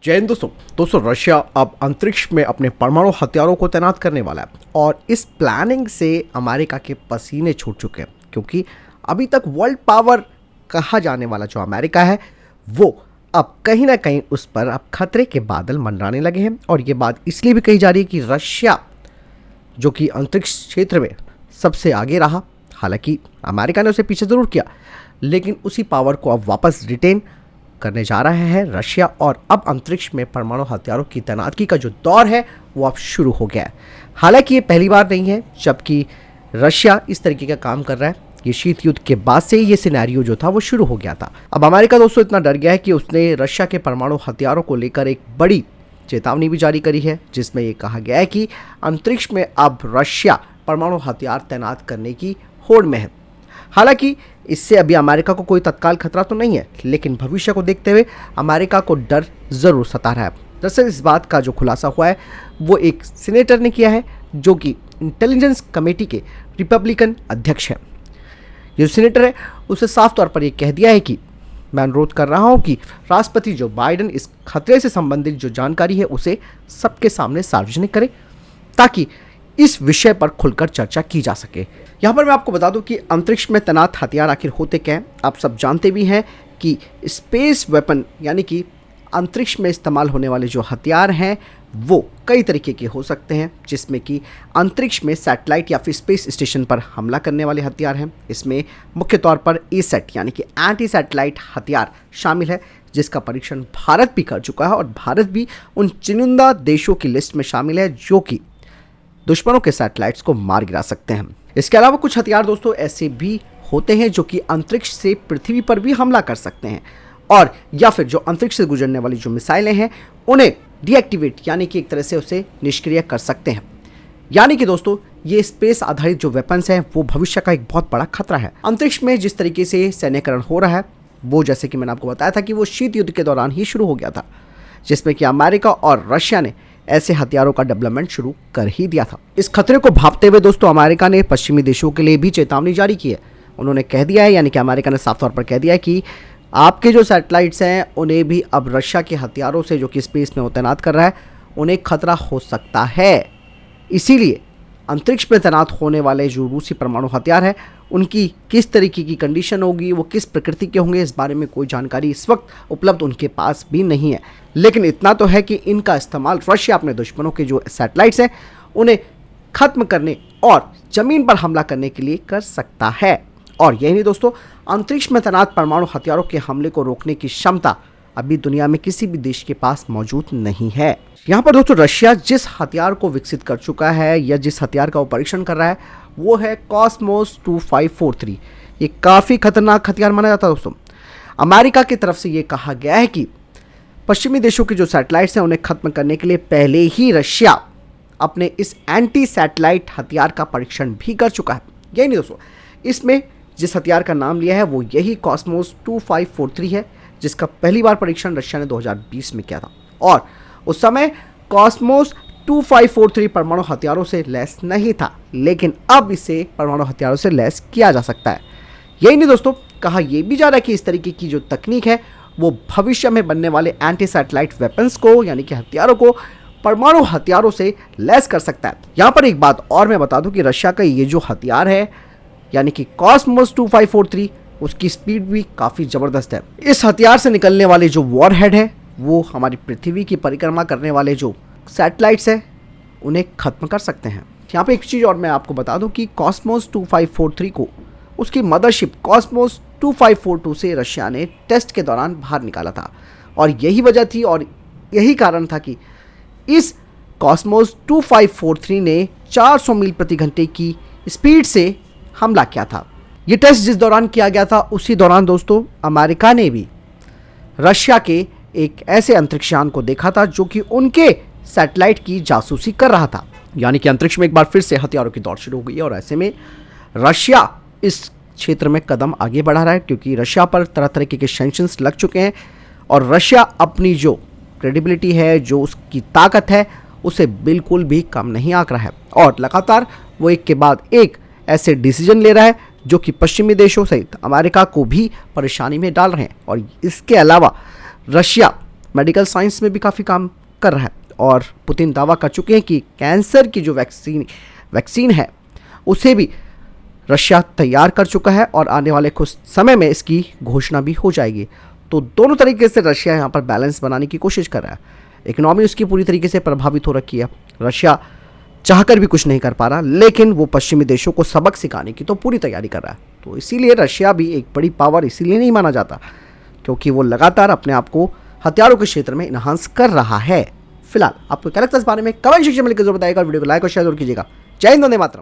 जय हिंद दोस्तों रशिया अब अंतरिक्ष में अपने परमाणु हथियारों को तैनात करने वाला है और इस प्लानिंग से अमेरिका के पसीने छूट चुके हैं, क्योंकि अभी तक वर्ल्ड पावर कहा जाने वाला जो अमेरिका है वो अब कहीं ना कहीं उस पर अब खतरे के बादल मंडराने लगे हैं। और ये बात इसलिए भी कही जा रही है कि रशिया जो कि अंतरिक्ष क्षेत्र में सबसे आगे रहा, हालांकि अमेरिका ने उसे पीछे ज़रूर किया, लेकिन उसी पावर को अब वापस रिटेन करने जा रहा है रशिया। और अब अंतरिक्ष में परमाणु हथियारों की तैनाती का जो दौर है वो अब शुरू हो गया है। हालांकि ये पहली बार नहीं है जबकि रशिया इस तरीके का काम कर रहा है। ये शीत युद्ध के बाद से ही ये सिनेरियो जो था वो शुरू हो गया था। अब अमेरिका दोस्तों इतना डर गया है कि उसने रशिया के परमाणु हथियारों को लेकर एक बड़ी चेतावनी भी जारी करी है, जिसमें ये कहा गया है कि अंतरिक्ष में अब रशिया परमाणु हथियार तैनात करने की होड़ में है। हालांकि इससे अभी अमेरिका को कोई तत्काल खतरा तो नहीं है, लेकिन भविष्य को देखते हुए अमेरिका को डर ज़रूर सता रहा है। दरअसल इस बात का जो खुलासा हुआ है वो एक सीनेटर ने किया है, जो कि इंटेलिजेंस कमेटी के रिपब्लिकन अध्यक्ष हैं। ये सीनेटर है उसे साफ तौर पर यह कह दिया है कि मैं अनुरोध कर रहा हूं कि राष्ट्रपति जो बाइडेन इस खतरे से संबंधित जो जानकारी है उसे सबके सामने सार्वजनिक करें, ताकि इस विषय पर खुलकर चर्चा की जा सके। यहाँ पर मैं आपको बता दूं कि अंतरिक्ष में तैनात हथियार आखिर होते क्या हैं। आप सब जानते भी हैं कि स्पेस वेपन यानी कि अंतरिक्ष में इस्तेमाल होने वाले जो हथियार हैं वो कई तरीके के हो सकते हैं, जिसमें कि अंतरिक्ष में सैटेलाइट या फिर स्पेस स्टेशन पर हमला करने वाले हथियार हैं। इसमें मुख्य तौर पर एसेट यानी कि एंटी सैटेलाइट हथियार शामिल है, जिसका परीक्षण भारत भी कर चुका है और भारत भी उन चुनिंदा देशों की लिस्ट में शामिल है जो कि दुश्मनों के सैटेलाइट्स को मार गिरा सकते हैं। इसके अलावा कुछ हथियार दोस्तों ऐसे भी होते हैं जो कि अंतरिक्ष से पृथ्वी पर भी हमला कर सकते हैं, और या फिर जो अंतरिक्ष से गुजरने वाली जो मिसाइलें हैं उन्हें डीएक्टिवेट यानी कि एक तरह से उसे निष्क्रिय कर सकते हैं। यानी कि दोस्तों ये स्पेस आधारित जो वेपन्स हैं वो भविष्य का एक बहुत बड़ा खतरा है। अंतरिक्ष में जिस तरीके से सैन्यकरण हो रहा है वो, जैसे कि मैंने आपको बताया था कि वो शीत युद्ध के दौरान ही शुरू हो गया था, जिसमें कि अमेरिका और रशिया ने ऐसे हथियारों का डेवलपमेंट शुरू कर ही दिया था। इस खतरे को भांपते हुए दोस्तों अमेरिका ने पश्चिमी देशों के लिए भी चेतावनी जारी की है। उन्होंने कह दिया है, यानी कि अमेरिका ने साफ तौर पर कह दिया है कि आपके जो सैटेलाइट्स हैं उन्हें भी अब रशिया के हथियारों से जो कि स्पेस में वो तैनात कर रहा है उन्हें खतरा हो सकता है। इसीलिए अंतरिक्ष में तैनात होने वाले जो रूसी परमाणु हथियार है उनकी किस तरीके की कंडीशन होगी, वो किस प्रकृति के होंगे, इस बारे में कोई जानकारी इस वक्त उपलब्ध उनके पास भी नहीं है। लेकिन इतना तो है कि इनका इस्तेमाल रशिया अपने दुश्मनों के जो सैटेलाइट्स हैं उन्हें खत्म करने और ज़मीन पर हमला करने के लिए कर सकता है। और यही नहीं दोस्तों, अंतरिक्ष में तैनात परमाणु हथियारों के हमले को रोकने की क्षमता अभी दुनिया में किसी भी देश के पास मौजूद नहीं है। यहाँ पर दोस्तों रशिया जिस हथियार को विकसित कर चुका है या जिस हथियार का वो परीक्षण कर रहा है वो है कॉस्मोस 2543। ये काफ़ी खतरनाक हथियार माना जाता है दोस्तों। अमेरिका की तरफ से ये कहा गया है कि पश्चिमी देशों के जो सैटेलाइट्स हैं उन्हें खत्म करने के लिए पहले ही रशिया अपने इस एंटी सैटेलाइट हथियार का परीक्षण भी कर चुका है। यही नहीं दोस्तों, इसमें जिस हथियार का नाम लिया है वो यही कॉस्मोस 2543 है, जिसका पहली बार परीक्षण रशिया ने 2020 में किया था। और उस समय कॉस्मोस 2543 परमाणु हथियारों से लैस नहीं था, लेकिन अब इसे परमाणु हथियारों से लैस किया जा सकता है। यही नहीं दोस्तों, कहा यह भी जा रहा है कि इस तरीके की जो तकनीक है वो भविष्य में बनने वाले एंटी सैटेलाइट वेपन्स को यानी कि हथियारों को परमाणु हथियारों से लैस कर सकता है। यहाँ पर एक बात और मैं बता दूं कि रशिया का ये जो हथियार है यानी कि कॉस्मोस 2543 उसकी स्पीड भी काफ़ी ज़बरदस्त है। इस हथियार से निकलने वाले जो वॉरहेड है वो हमारी पृथ्वी की परिक्रमा करने वाले जो सैटेलाइट्स हैं उन्हें ख़त्म कर सकते हैं। यहाँ पे एक चीज़ और मैं आपको बता दूं कि कॉस्मोस 2543 को उसकी मदरशिप कॉस्मोस 2542 से रशिया ने टेस्ट के दौरान बाहर निकाला था, और यही वजह थी और यही कारण था कि इस कॉस्मोस 2543 ने 400 मील प्रति घंटे की स्पीड से हमला किया था। ये टेस्ट जिस दौरान किया गया था उसी दौरान दोस्तों अमेरिका ने भी रशिया के एक ऐसे अंतरिक्षयान को देखा था जो कि उनके सैटेलाइट की जासूसी कर रहा था। यानी कि अंतरिक्ष में एक बार फिर से हथियारों की दौड़ शुरू हो गई है, और ऐसे में रशिया इस क्षेत्र में कदम आगे बढ़ा रहा है, क्योंकि रशिया पर तरह तरह के सैंक्शंस लग चुके हैं और रशिया अपनी जो क्रेडिबिलिटी है, जो उसकी ताकत है, उसे बिल्कुल भी कम नहीं आंक रहा है। और लगातार वो एक के बाद एक ऐसे डिसीजन ले रहा है जो कि पश्चिमी देशों सहित अमेरिका को भी परेशानी में डाल रहे हैं। और इसके अलावा रशिया मेडिकल साइंस में भी काफ़ी काम कर रहा है और पुतिन दावा कर चुके हैं कि कैंसर की जो वैक्सीन है उसे भी रशिया तैयार कर चुका है और आने वाले कुछ समय में इसकी घोषणा भी हो जाएगी। तो दोनों तरीके से रशिया यहाँ पर बैलेंस बनाने की कोशिश कर रहा है। इकोनॉमी उसकी पूरी तरीके से प्रभावित हो रखी है, रशिया चाहकर भी कुछ नहीं कर पा रहा, लेकिन वो पश्चिमी देशों को सबक सिखाने की तो पूरी तैयारी कर रहा है। तो इसीलिए रशिया भी एक बड़ी पावर इसीलिए नहीं माना जाता क्योंकि वो लगातार अपने आप को हथियारों के क्षेत्र में इन्हांस कर रहा है। फिलहाल आपको क्या लगता है इस बारे में कमेंट सेक्शन में लिखकर जरूर बताइएगा। वीडियो को लाइक और शेयर जरूर कीजिएगा। जय हिंद, वंदे मातरम।